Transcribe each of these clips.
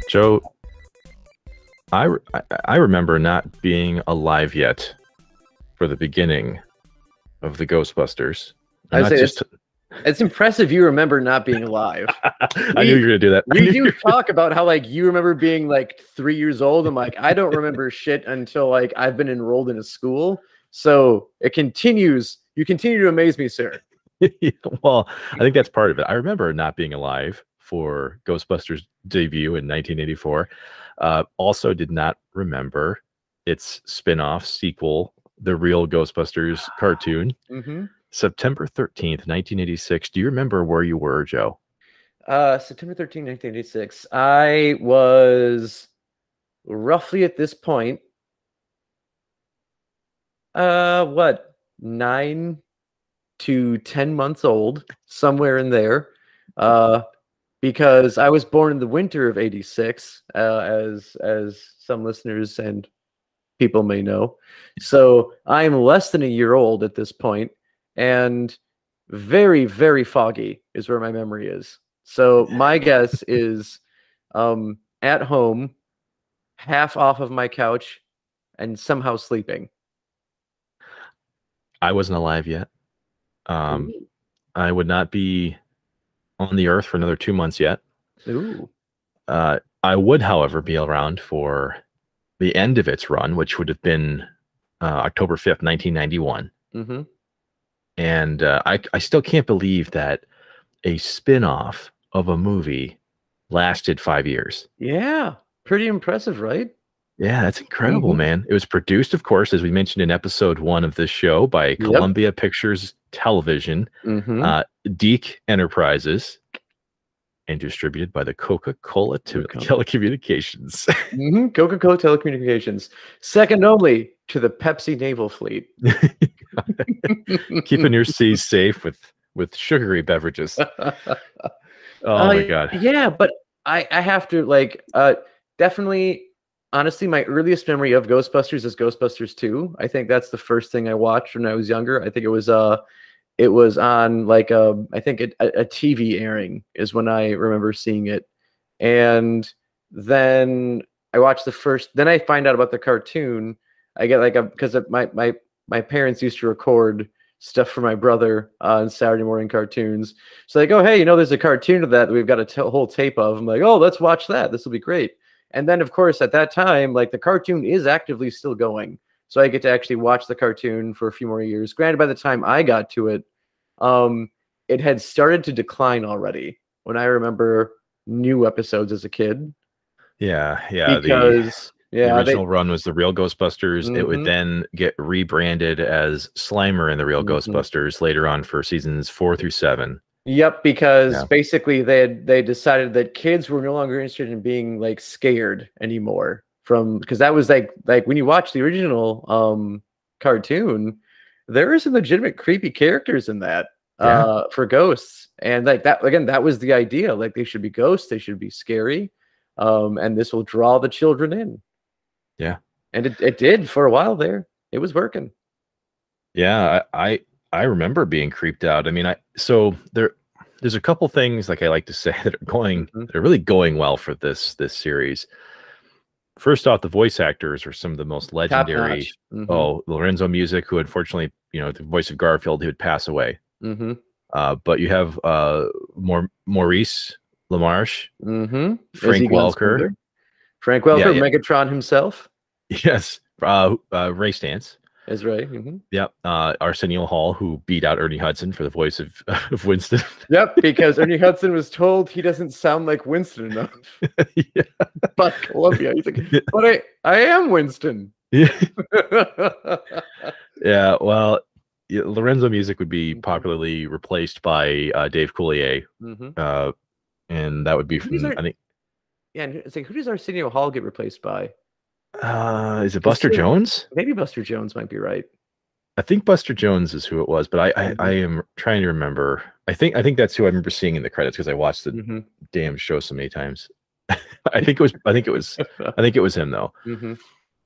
Joe, I remember not being alive yet for the beginning of the Ghostbusters. I And would not say just it's impressive you remember not being alive. I knew you were gonna do that. We do talk about how like you remember being like 3 years old. I'm like, I don't remember shit until like I've been enrolled in a school. So it continues. You continue to amaze me, sir. Well, I think that's part of it. I remember not being alive for Ghostbusters debut in 1984. Also did not remember its spin-off sequel, the Real Ghostbusters cartoon, Mm-hmm. September 13th, 1986. Do you remember where you were, Joe? September 13, 1986. I was roughly at this point, what, 9 to 10 months old, somewhere in there. Because I was born in the winter of '86, as some listeners and people may know. So I'm less than a year old at this point, and very, very foggy is where my memory is. So my guess is at home, half off of my couch, and somehow sleeping. I wasn't alive yet. Ooh. I would not be on the earth for another 2 months yet. Ooh. I would, however, be around for the end of its run, which would have been October 5th, 1991. Mm-hmm. And I still can't believe that a spin-off of a movie lasted 5 years. Yeah, pretty impressive, right? Yeah, that's incredible, Mm-hmm. man. It was produced, of course, as we mentioned in episode 1 of this show, by Yep. Columbia Pictures Television, Mm-hmm. Deke Enterprises, and distributed by the Coca-Cola Telecommunications. Mm-hmm. Coca-Cola Telecommunications, second only to the Pepsi Naval Fleet. Keeping your seas safe with sugary beverages. Oh my God. Yeah, but I have to like definitely, honestly, my earliest memory of Ghostbusters is Ghostbusters 2. I think that's the first thing I watched when I was younger. I think it was on like I think a TV airing is when I remember seeing it. And then I watched then I find out about the cartoon. I get like because my parents used to record stuff for my brother on Saturday morning cartoons. So like, oh, hey, there's a cartoon of that we've got a whole tape of. I'm like, oh, let's watch that. This will be great. And then, of course, at that time, like the cartoon is actively still going. So I get to actually watch the cartoon for a few more years. Granted, by the time I got to it, it had started to decline already when I remember new episodes as a kid. Yeah. Because the original run was the Real Ghostbusters. It would Mhm. then get rebranded as Slimer and the Real Ghostbusters later on for seasons 4 through 7. Yep, because Yeah. basically they decided that kids were no longer interested in being like scared anymore because that was like when you watch the original cartoon, there are some legitimate creepy characters in that Yeah. for ghosts. And like that again, that was the idea. Like they should be ghosts, they should be scary. And this will draw the children in. Yeah. And it did for a while there. It was working. Yeah, I remember being creeped out. I mean, there's a couple things like I like to say that are really going well for this series. First off, the voice actors are some of the most legendary. Oh, Lorenzo Music, who unfortunately, the voice of Garfield, who would pass away. But you have Maurice LaMarche, Frank Welker, Megatron himself. Yes, Ray Stantz. Is right. Yep. Arsenio Hall, who beat out Ernie Hudson for the voice of Winston. Yep, because Ernie Hudson was told he doesn't sound like Winston enough. Yeah. But Columbia, he's like, but I am Winston. Yeah. Yeah. Well, Lorenzo Music would be popularly replaced by Dave Coulier, and that would be from I think. Yeah, and it's like, who does Arsenio Hall get replaced by? Is it Buster Jones? Maybe Buster Jones might be right. I think Buster Jones is who it was, but I am trying to remember. I think that's who I remember seeing in the credits because I watched the damn show so many times. I think it was him though.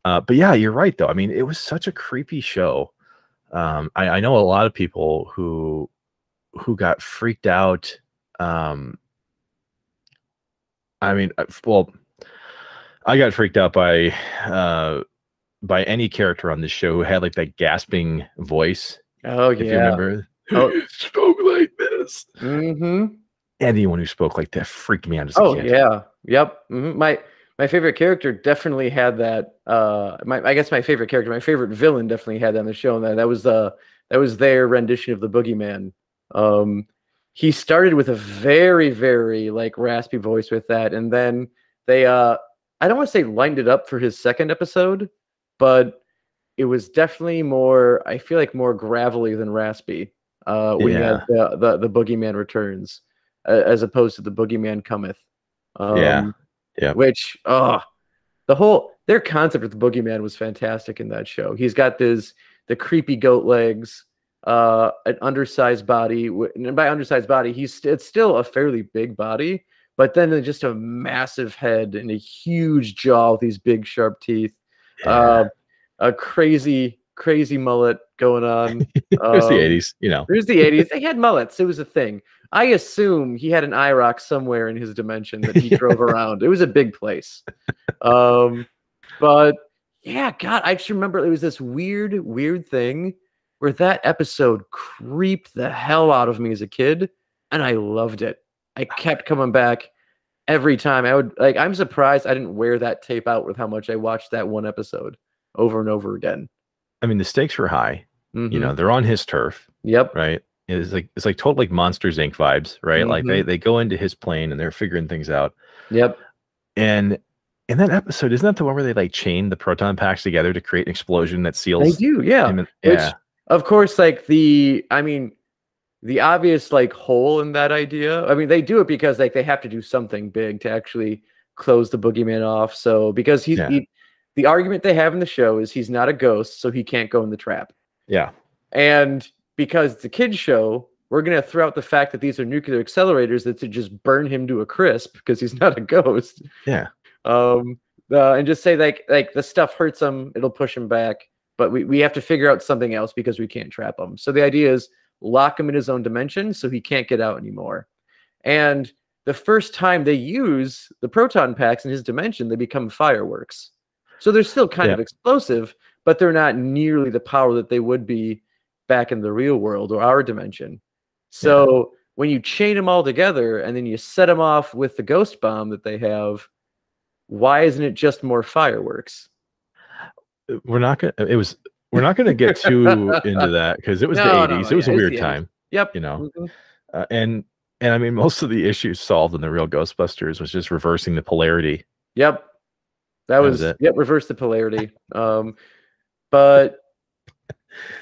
But yeah, you're right though. I mean, it was such a creepy show. I know a lot of people who got freaked out. I mean, well, I got freaked out by any character on the show who had like that gasping voice. Oh If you yeah. remember, Oh. spoke like this. Mm-hmm. Anyone who spoke like that freaked me out as a Oh kid. yeah. Yep. My favorite character definitely had that. I guess my favorite character, my favorite villain, definitely had that on the show, and that was their rendition of the Boogeyman. Um, he started with a very very like raspy voice with that, and then they I don't want to say lightened it up for his second episode, but it was definitely more. I feel like more gravelly than raspy. When you have Yeah, the Boogeyman returns, as opposed to the Boogeyman cometh. yeah, Um, yeah, which their concept of the boogeyman was fantastic in that show. He's got the creepy goat legs, an undersized body, and by undersized body, it's still a fairly big body, but then just a massive head and a huge jaw with these big sharp teeth, uh, yeah. a crazy mullet going on. It was the '80s, you know. There's the 80s. They had mullets. It was a thing. I assume he had an IROC somewhere in his dimension that he drove around. It was a big place. Um, but yeah, God, I just remember it was this weird thing where that episode creeped the hell out of me as a kid, and I loved it. I kept coming back every time. I'm surprised I didn't wear that tape out with how much I watched that one episode over and over again. I mean, the stakes were high. You Mm-hmm. know, they're on his turf, Yep. right? It's like total like Monsters Inc. vibes, right? Like Mm-hmm. they go into his plane and they're figuring things out. Yep. And in that episode, isn't that the one where they like chain the proton packs together to create an explosion that They seals do, yeah. him? Which, Yeah, of course, like the obvious like hole in that idea. I mean, they do it because like they have to do something big to actually close the boogeyman off. So because yeah, the argument they have in the show is he's not a ghost, so he can't go in the trap. yeah, And because it's a kid's show, we're gonna throw out the fact that these are nuclear accelerators that to just burn him to a crisp because he's not a ghost. yeah, Um, and just say like the stuff hurts him, it'll push him back, but we have to figure out something else because we can't trap him. So the idea is lock him in his own dimension so he can't get out anymore. And the first time they use the proton packs in his dimension, they become fireworks. So they're still kind yeah, of explosive, but they're not nearly the power that they would be back in the real world or our dimension. yeah. So when you chain them all together and then you set them off with the ghost bomb that they have, why isn't it just more fireworks? We're not gonna. It was. We're not gonna get too into that because it was the No, '80s. It was yeah, a it's weird the 80s. time, Yep. you know. Mhm. Uh, and and I mean, most of the issues solved in the Real Ghostbusters was just reversing the polarity. Yep. That was it. Yep, reverse the polarity. But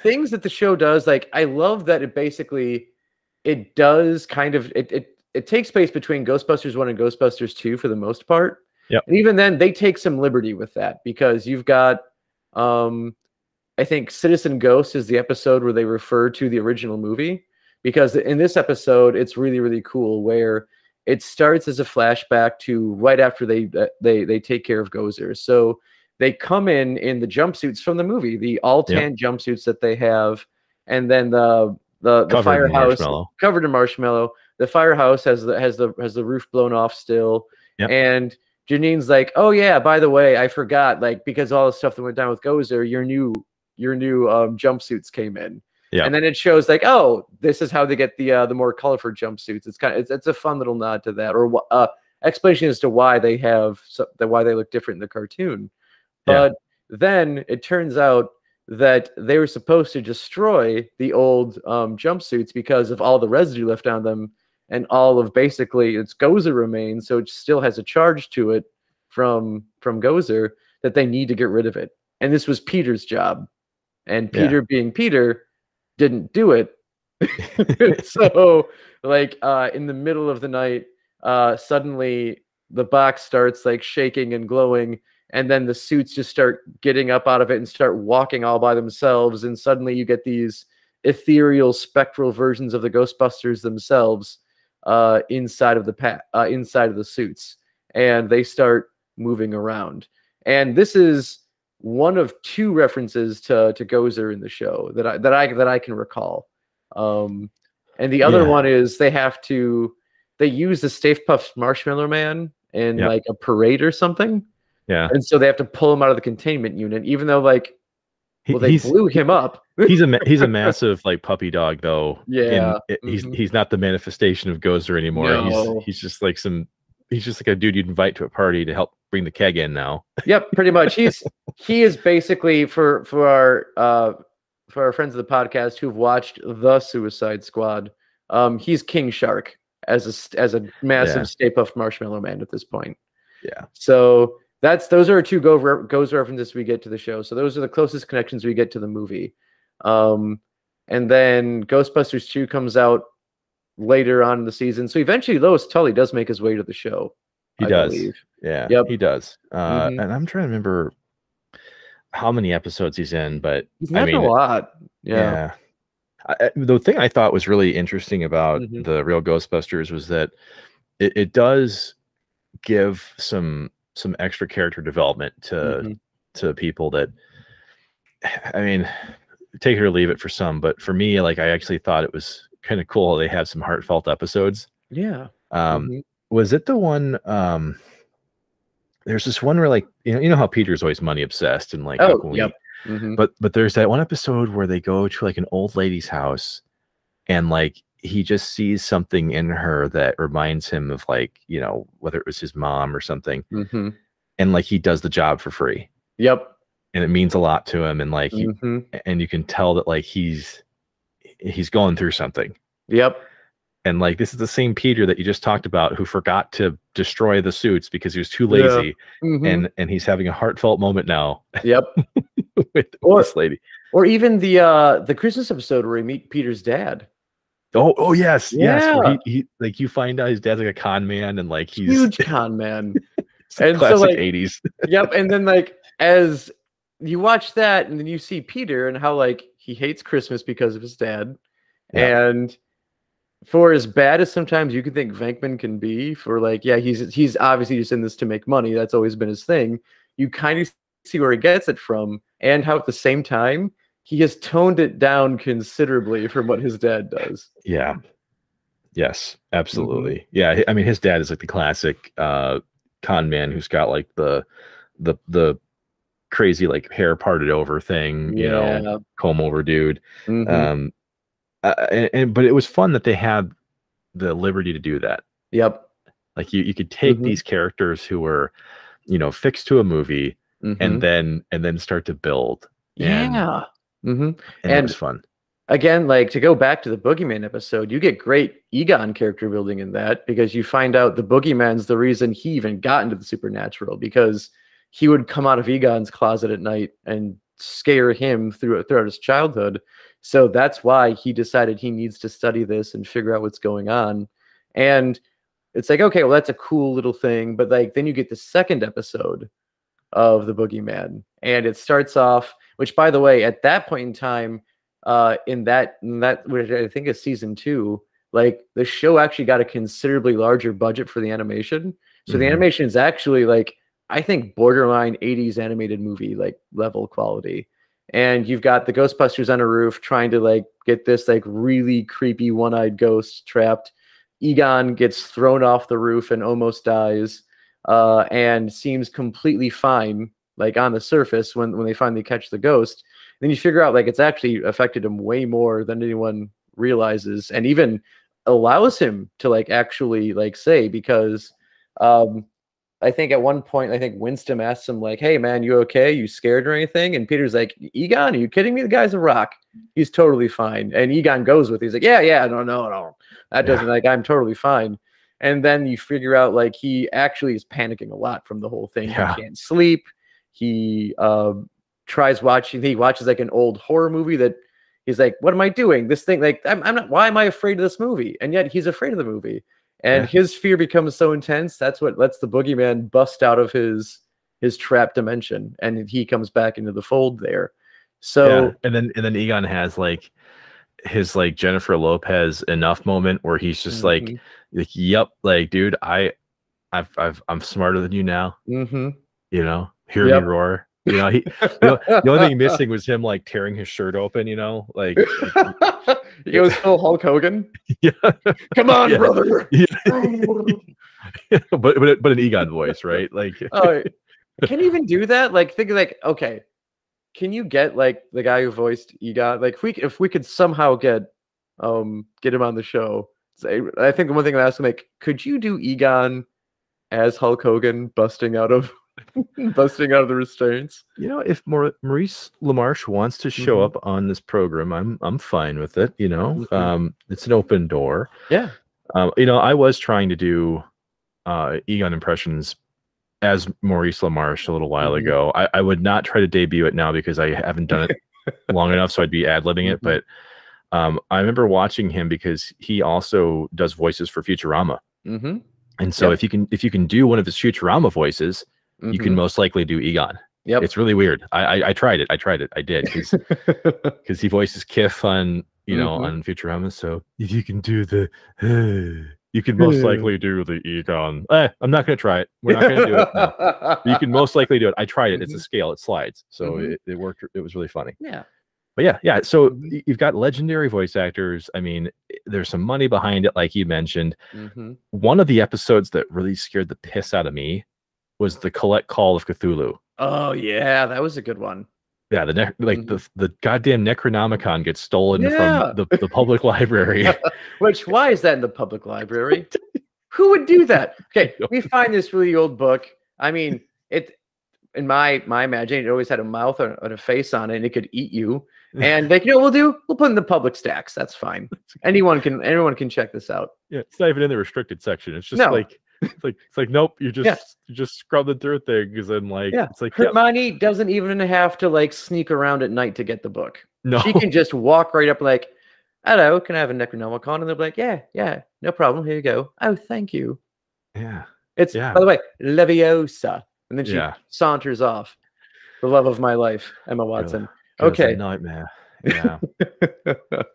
things that the show does, like I love that it does kind of it takes place between Ghostbusters 1 and Ghostbusters 2 for the most part. Yep. And even then they take some liberty with that because you've got um I think Citizen Ghost is the episode where they refer to the original movie because in this episode it's really cool where it starts as a flashback to right after they take care of Gozer. So they come in the jumpsuits from the movie, the all Yep. tan jumpsuits that they have, and then the Covered in firehouse marshmallow. covered in marshmallow. The firehouse has the roof blown off still, Yep. and Janine's like, "Oh yeah, by the way, I forgot. Like because all the stuff that went down with Gozer, your new jumpsuits came in." Yeah. And then it shows like, oh, this is how they get the more colorful jumpsuits. It's kind of it's a fun little nod to that, or explanation as to why they why they look different in the cartoon. Yeah. But then it turns out that they were supposed to destroy the old jumpsuits because of all the residue left on them and all of basically its Gozer remains. So it still has a charge to it from Gozer that they need to get rid of it. And this was Peter's job. And Yeah. Peter being Peter didn't do it. So like in the middle of the night, suddenly the box starts like shaking and glowing, and then the suits just start getting up out of it and start walking all by themselves, and suddenly you get these ethereal spectral versions of the Ghostbusters themselves inside of the suits, and they start moving around. And this is one of two references to Gozer in the show that I can recall. And the other Yeah. one is they use the Stay Puft Marshmallow Man in Yep. like a parade or something. Yeah. And so they have to pull him out of the containment unit, even though like, well, they blew him up. He's a massive like puppy dog though. Yeah. He's not the manifestation of Gozer anymore. No. He's just like a dude you'd invite to a party to help bring the keg in now. Yep, pretty much. He is basically for our friends of the podcast who've watched The Suicide Squad. He's King Shark as a massive Stay Puft Marshmallow Man at this point. Yeah. So those are two Gozer references we get to the show. So those are the closest connections we get to the movie. And then Ghostbusters 2 comes out later on in the season. So eventually Lois Tully does make his way to the show. He does. Believe. Yeah. Yep. He does. And I'm trying to remember how many episodes he's in, but he's not a lot. Yeah. The thing I thought was really interesting about the Real Ghostbusters was that it does give some extra character development to people that, I mean, take it or leave it for some, but for me, like I actually thought it was kind of cool. They had some heartfelt episodes. Yeah. Was it the one? There's this one where like you know how Peter's always money obsessed and like but there's that one episode where they go to like an old lady's house and like he just sees something in her that reminds him of like, you know, whether it was his mom or something, and like he does the job for free. Yep. And it means a lot to him, and like and you can tell that like he's going through something. Yep. And like this is the same Peter that you just talked about who forgot to destroy the suits because he was too lazy. And he's having a heartfelt moment now. Yep. with this lady. Or even the Christmas episode where we meet Peter's dad. Oh yes. Where he like you find out his dad's like a con man and like he's huge con man. And classic so, like, 80s. Yep. And then like as you watch that and then you see Peter and how like he hates Christmas because of his dad. Yeah. And for as bad as sometimes you can think Venkman can be, for like, yeah, he's obviously just in this to make money. That's always been his thing. You kind of see where he gets it from, and how at the same time he has toned it down considerably from what his dad does. Yeah. Yes, absolutely. Yeah, I mean his dad is like the classic con man who's got like the crazy like hair parted over thing, you know, comb over dude. But it was fun that they had the liberty to do that. Yep. Like you could take these characters who were, you know, fixed to a movie and then start to build. Yeah. And it was fun. Again, like to go back to the Boogeyman episode, you get great Egon character building in that, because you find out the Boogeyman's the reason he even got into the supernatural, because he would come out of Egon's closet at night and scare him throughout his childhood. So that's why he decided he needs to study this and figure out what's going on. And it's like, okay, well, that's a cool little thing. But like, then you get the second episode of the Boogeyman, and it starts off, which by the way, at that point in time, in that, which I think is season 2, like the show actually got a considerably larger budget for the animation. So the animation is actually like, I think borderline 80s animated movie, like level quality. And you've got the Ghostbusters on a roof trying to like get this like really creepy one-eyed ghost trapped. Egon gets thrown off the roof and almost dies, and seems completely fine, like on the surface when they finally catch the ghost. Then you figure out like it's actually affected him way more than anyone realizes, and even allows him to like actually like say, because I think at one point, I think Winston asks him like, "Hey man, you okay? You scared or anything?" And Peter's like, "Egon, are you kidding me? The guy's a rock. He's totally fine." And Egon goes with it. He's like, "Yeah, no. That doesn't, like, I'm totally fine." And then you figure out like he actually is panicking a lot from the whole thing. Yeah. He can't sleep. He tries watching. He watches like an old horror movie that he's like, "What am I doing? This thing, like, I'm not. Why am I afraid of this movie?" And yet he's afraid of the movie. And his fear becomes so intense, that's what lets the Boogeyman bust out of his trap dimension, and he comes back into the fold there. So and then Egon has like his like Jennifer Lopez enough moment where he's just like, "Yep, like dude, I'm smarter than you now." You know, hear me roar. You know, the only thing missing was him like tearing his shirt open. You know, like he was still Hulk Hogan. Yeah, come on, brother. Yeah. but an Egon voice, right? Like, can you even do that? Like, think like, okay, can you get like the guy who voiced Egon? Like, if we could somehow get him on the show, say, I think the one thing I asked him, like, could you do Egon as Hulk Hogan busting out of busting out of the restraints? You know, if Maurice LaMarche wants to show up on this program, I'm fine with it. You know, it's an open door. Yeah. You know, I was trying to do Egon impressions as Maurice LaMarche a little while ago. I would not try to debut it now because I haven't done it long enough, so I'd be ad-libbing it. But I remember watching him because he also does voices for Futurama. And so if you can do one of his Futurama voices, you can most likely do Egon. Yep. It's really weird. I tried it. I did because he voices Kif on on Futurama. So if you can do the you can most likely do the Egon. I'm not going to try it. We're not going to do it. No. You can most likely do it. I tried it. It's a scale. It slides. So it worked. It was really funny. Yeah. But yeah. So you've got legendary voice actors. I mean, there's some money behind it, like you mentioned. One of the episodes that really scared the piss out of me was the Collect Call of Cthulhu. Oh yeah, that was a good one. Yeah, the goddamn Necronomicon gets stolen from the public library. Why is that in the public library? Who would do that? Okay, we find this really old book. I mean, it in my imagination, it always had a mouth and a face on it, and it could eat you. And like, you know what we'll put in the public stacks. That's fine. Anyone can check this out. Yeah, it's not even in the restricted section. It's just like it's like nope, you're just scrubbing through it there because I'm like it's like Hermione doesn't even have to like sneak around at night to get the book. No, she can just walk right up like, hello, can I have a Necronomicon? And they'll be like, yeah, no problem. Here you go. Oh, thank you. Yeah, it's by the way Leviosa, and then she saunters off. The love of my life, Emma Watson. Okay, nightmare. Yeah.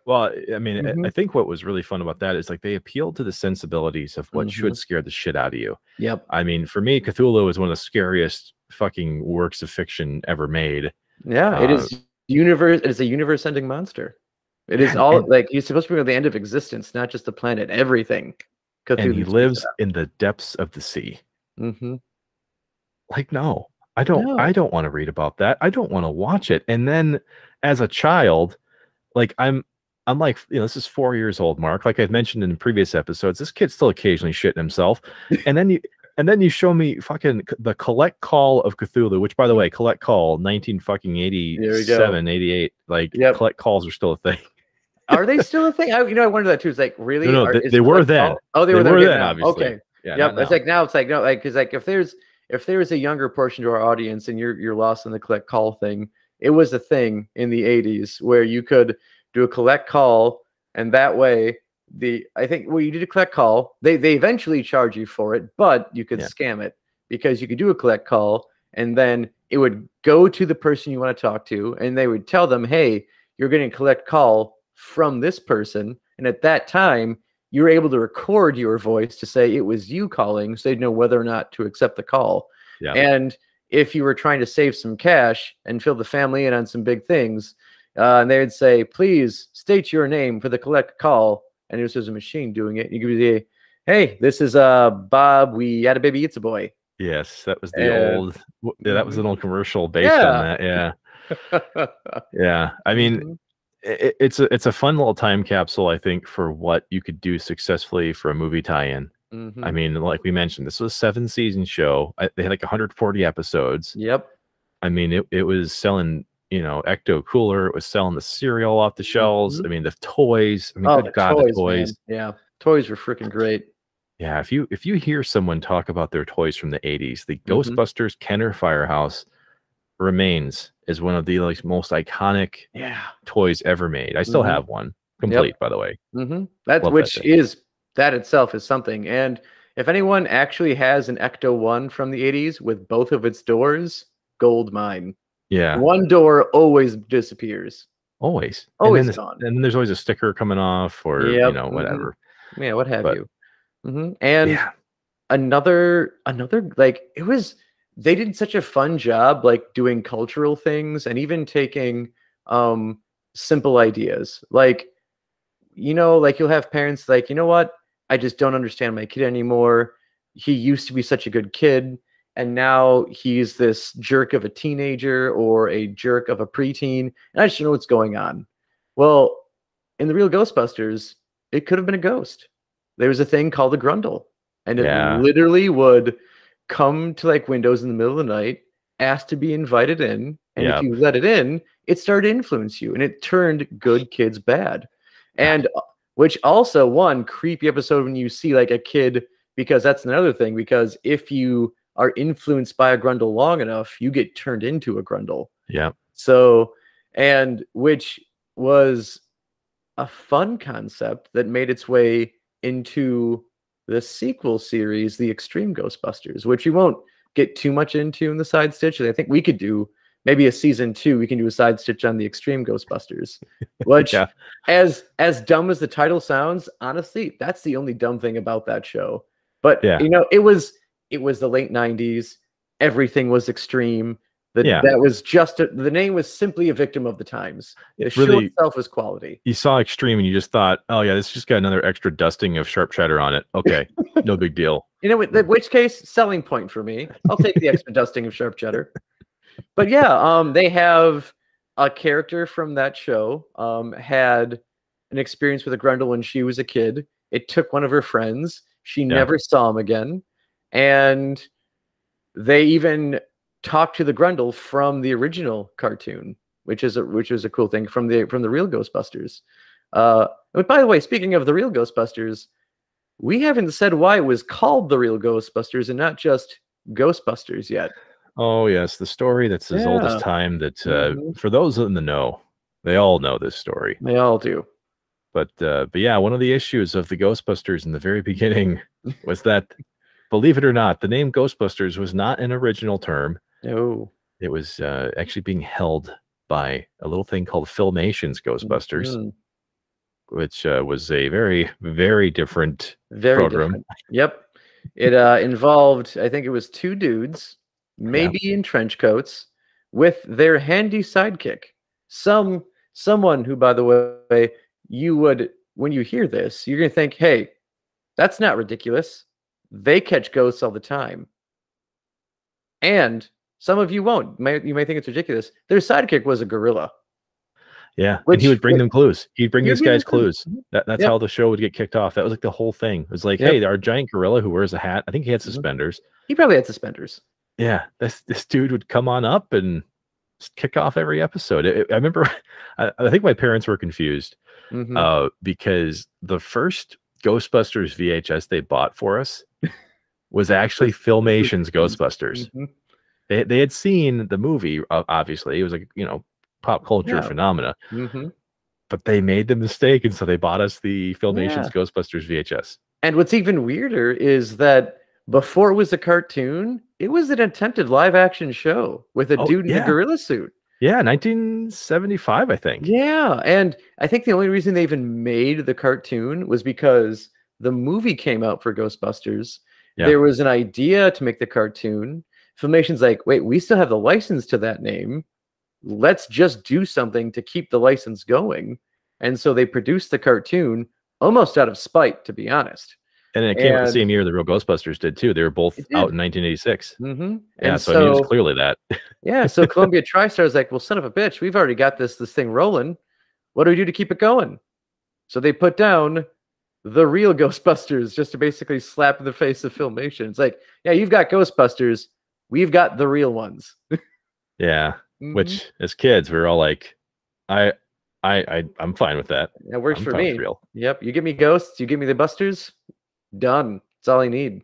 Well, I mean, I think what was really fun about that is like they appealed to the sensibilities of what should scare the shit out of you. Yep. I mean, for me, Cthulhu is one of the scariest fucking works of fiction ever made. Yeah, it is universe. It is a universe-ending monster. It is all like he's supposed to be at the end of existence, not just the planet. Everything. Cthulhu and he lives in the depths of the sea. Like, no. I don't want to read about that. I don't want to watch it. And then as a child, like I'm like, you know, this is 4 years old, Mark. Like I've mentioned in previous episodes, this kid's still occasionally shitting himself. And then you show me fucking the Collect Call of Cthulhu, which by the way, Collect Call 1987, 88. Like Collect Calls are still a thing. Are they still a thing? I wonder that too. It's like, really? No, they were then. Oh, they were then, obviously. Okay. Yeah. It's like now it's like no, like because like if there's a younger portion to our audience and you're lost in the Collect Call thing, it was a thing in the 80s where you could do a Collect Call, and that way I think you did a Collect Call, they eventually charge you for it, but you could scam it because you could do a Collect Call and then it would go to the person you want to talk to and they would tell them, hey, you're getting a Collect Call from this person, and at that time you were able to record your voice to say it was you calling, so they'd know whether or not to accept the call. And if you were trying to save some cash and fill the family in on some big things, and they would say, please state your name for the Collect Call, and it was just a machine doing it. You could say, hey, this is Bob, we had a baby, it's a boy. Yes, that was the old that was an old commercial based on that. Yeah. I mean, it's a fun little time capsule, I think, for what you could do successfully for a movie tie-in. I mean, like we mentioned, this was a 7-season show. They had like 140 episodes. Yep. I mean, it was selling, you know, Ecto Cooler. It was selling the cereal off the shelves. I mean, the toys. I mean, good God, the toys. Man. Yeah, toys were freaking great. Yeah, if you hear someone talk about their toys from the 80s, the Ghostbusters Kenner Firehouse remains as one of the like most iconic toys ever made. I still have one, complete, by the way. That itself is something. And if anyone actually has an Ecto 1 from the 80s with both of its doors, gold mine. Yeah. One door always disappears. Always Gone. And then there's always a sticker coming off or you know, whatever. Yeah, what have you. And another like it was, they did such a fun job like doing cultural things and even taking simple ideas. Like, you know, like you'll have parents like, you know what? I just don't understand my kid anymore. He used to be such a good kid. and now he's this jerk of a teenager or a jerk of a preteen, and I just don't know what's going on. Well, in the Real Ghostbusters, it could have been a ghost. There was a thing called a grundle, and it literally would come to like windows in the middle of the night, ask to be invited in, and if you let it in, it started to influence you, and it turned good kids bad. And which also one creepy episode when you see like a kid, because that's another thing, because if you are influenced by a grundle long enough, you get turned into a grundle. Yeah. So, and which was a fun concept that made its way into the sequel series, The Extreme Ghostbusters, which you won't get too much into in the side stitches. I think we could do maybe a season 2. We can do a side stitch on The Extreme Ghostbusters, which as dumb as the title sounds, honestly, that's the only dumb thing about that show. But you know, it was the late 90s. Everything was extreme. That was just the name was simply a victim of the times. The show itself was quality. You saw Extreme and you just thought, oh yeah, this just got another extra dusting of sharp cheddar on it. Okay, no big deal. You know, in which case, selling point for me. I'll take the extra dusting of sharp cheddar. But yeah, they have a character from that show had an experience with a grundle when she was a kid. It took one of her friends. She never saw him again, and they even talked to the grundle from the original cartoon, which is a cool thing from the Real Ghostbusters. But by the way, speaking of the Real Ghostbusters, we haven't said why it was called the Real Ghostbusters and not just Ghostbusters yet. Oh yes, the story that's as old as time. That for those in the know, they all know this story. They all do. But yeah, one of the issues of the Ghostbusters in the very beginning was that, believe it or not, the name Ghostbusters was not an original term. No, it was actually being held by a little thing called Filmation's Ghostbusters, which was a very, very different program. Different. Yep. It involved, I think it was 2 dudes, maybe in trench coats, with their handy sidekick. Someone who, by the way, you would, when you hear this, you're going to think, hey, that's not ridiculous. They catch ghosts all the time. And some of you won't. You may think it's ridiculous. Their sidekick was a gorilla. Yeah, and he would bring them clues. He'd bring these guys clues. That's how the show would get kicked off. That was like the whole thing. It was like, hey, our giant gorilla who wears a hat. I think he had suspenders. He probably had suspenders. Yeah, this dude would come on up and just kick off every episode. I remember, I think my parents were confused because the first Ghostbusters VHS they bought for us was actually Filmation's Ghostbusters. They had seen the movie, obviously. It was like, pop culture phenomena. But they made the mistake, and so they bought us the Filmation's Ghostbusters VHS. And what's even weirder is that before it was a cartoon, it was an attempted live-action show with a dude in a gorilla suit. Yeah, 1975, I think. Yeah, and I think the only reason they even made the cartoon was because the movie came out for Ghostbusters. There was an idea to make the cartoon. Filmation's like, wait, we still have the license to that name. Let's just do something to keep the license going. And so they produced the cartoon almost out of spite, to be honest. And it came out the same year the Real Ghostbusters did too. They were both out in 1986. Yeah, and so I mean, it was clearly that. Yeah, so Columbia TriStar is like, well, son of a bitch, we've already got this thing rolling. What do we do to keep it going? So they put down the Real Ghostbusters just to basically slap in the face of Filmation. It's like, yeah, you've got Ghostbusters. We've got the real ones. Yeah. Which as kids, we were all like, I'm fine with that. It works for me. Yep. You give me ghosts, you give me the busters, done. That's all I need.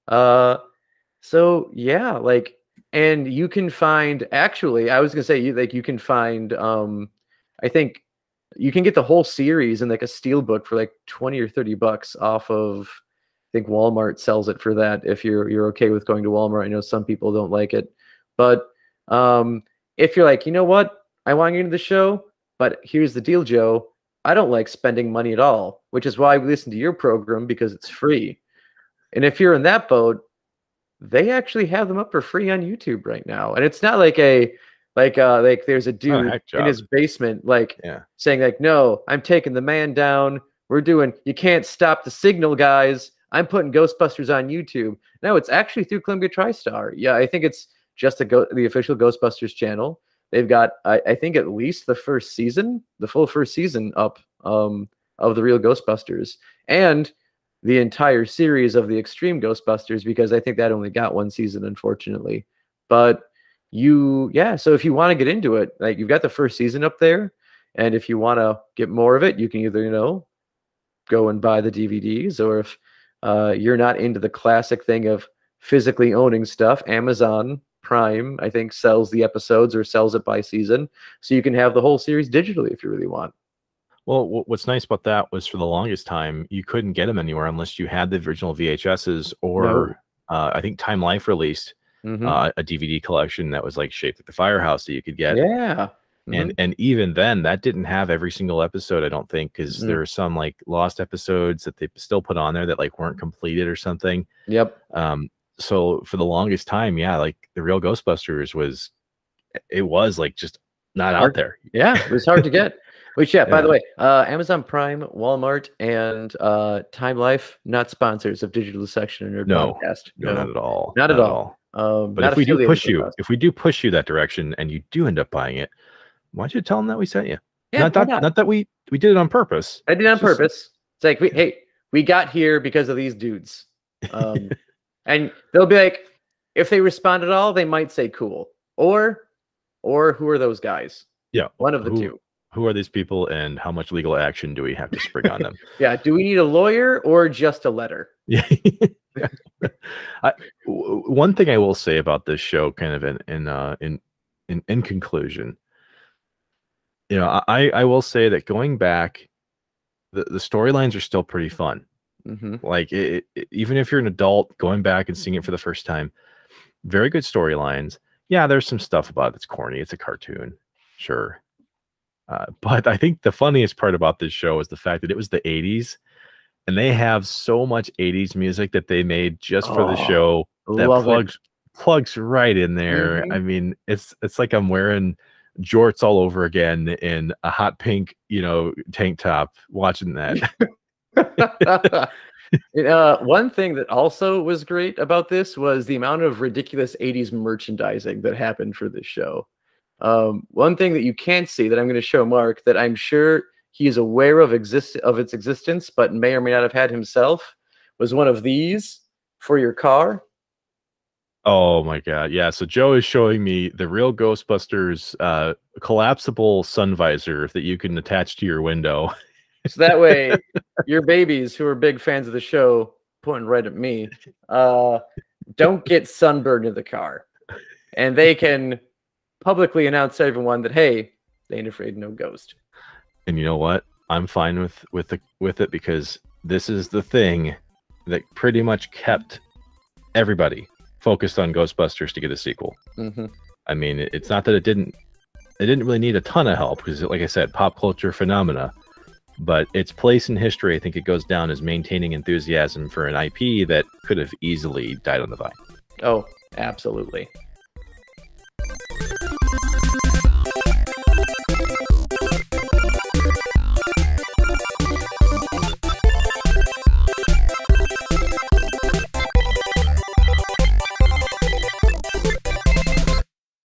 So yeah, like, and you can find, actually, I was gonna say, you can find, I think you can get the whole series in like a steel book for like 20 or 30 bucks off of, I think Walmart sells it for that. If you're okay with going to Walmart, I know some people don't like it, but if you're like, you know what, I want to get into the show, but here's the deal, Joe, I don't like spending money at all, which is why we listen to your program, because it's free. And if you're in that boat, they actually have them up for free on YouTube right now. And it's not like there's a dude in his basement saying like, no, I'm taking the man down. We're doing, you can't stop the signal, guys. I'm putting Ghostbusters on YouTube. No, it's actually through Columbia TriStar. Yeah, I think it's just the official Ghostbusters channel. They've got, I think, at least the first season, the full first season up of the Real Ghostbusters, and the entire series of the Extreme Ghostbusters, because I think that only got one season, unfortunately. But yeah, so if you want to get into it, like, you've got the first season up there, and if you want to get more of it, you can either, go and buy the DVDs, or if you're not into the classic thing of physically owning stuff, Amazon Prime, I think, sells the episodes or sells it by season, so you can have the whole series digitally if you really want. Well, what's nice about that was, for the longest time, you couldn't get them anywhere unless you had the original VHSs, or I think Time Life released a DVD collection that was like shaped like the Firehouse that you could get. Yeah. And even then, that didn't have every single episode, I don't think, because there are some like lost episodes that they still put on there that like weren't completed or something. Yep. So for the longest time, yeah, like the Real Ghostbusters was like just not out there. Yeah, it was hard to get. Which, yeah, by the way, Amazon Prime, Walmart, and Time Life, not sponsors of Digital Section and Nerd Podcast. No, not at all. Not at all. But if we do push you that direction, and you do end up buying it, why don't you tell them that we sent you? Yeah, not that we did it on purpose. I did it on purpose. It's like, we got here because of these dudes. And they'll be like, if they respond at all, they might say cool. Or who are those guys? Yeah. One of the two. Who are these people, and how much legal action do we have to spring on them? Yeah. Do we need a lawyer or just a letter? Yeah. One thing I will say about this show, kind of in conclusion, I will say that going back, the storylines are still pretty fun. Like, even if you're an adult going back and seeing it for the first time, very good storylines. Yeah, there's some stuff about it that's corny. It's a cartoon, sure. But I think the funniest part about this show is the fact that it was the 80s, and they have so much 80s music that they made just for the show that plugs right in there. I mean, it's like I'm wearing jorts all over again in a hot pink, tank top, watching that. One thing that also was great about this was the amount of ridiculous 80s merchandising that happened for this show. One thing that you can't see, that I'm going to show Mark, that I'm sure he is aware of its existence, but may or may not have had himself, was one of these for your car. Oh my God. Yeah. So Joe is showing me the Real Ghostbusters collapsible sun visor that you can attach to your window. So that way your babies, who are big fans of the show, pointing right at me, don't get sunburned in the car. And they can publicly announce to everyone that, hey, they ain't afraid of no ghost. And you know what? I'm fine with it, because this is the thing that pretty much kept everybody focused on Ghostbusters to get a sequel. I mean, it's not that it didn't really need a ton of help, because, like I said, pop culture phenomena, but its place in history, I think it goes down as maintaining enthusiasm for an IP that could have easily died on the vine. Oh, absolutely.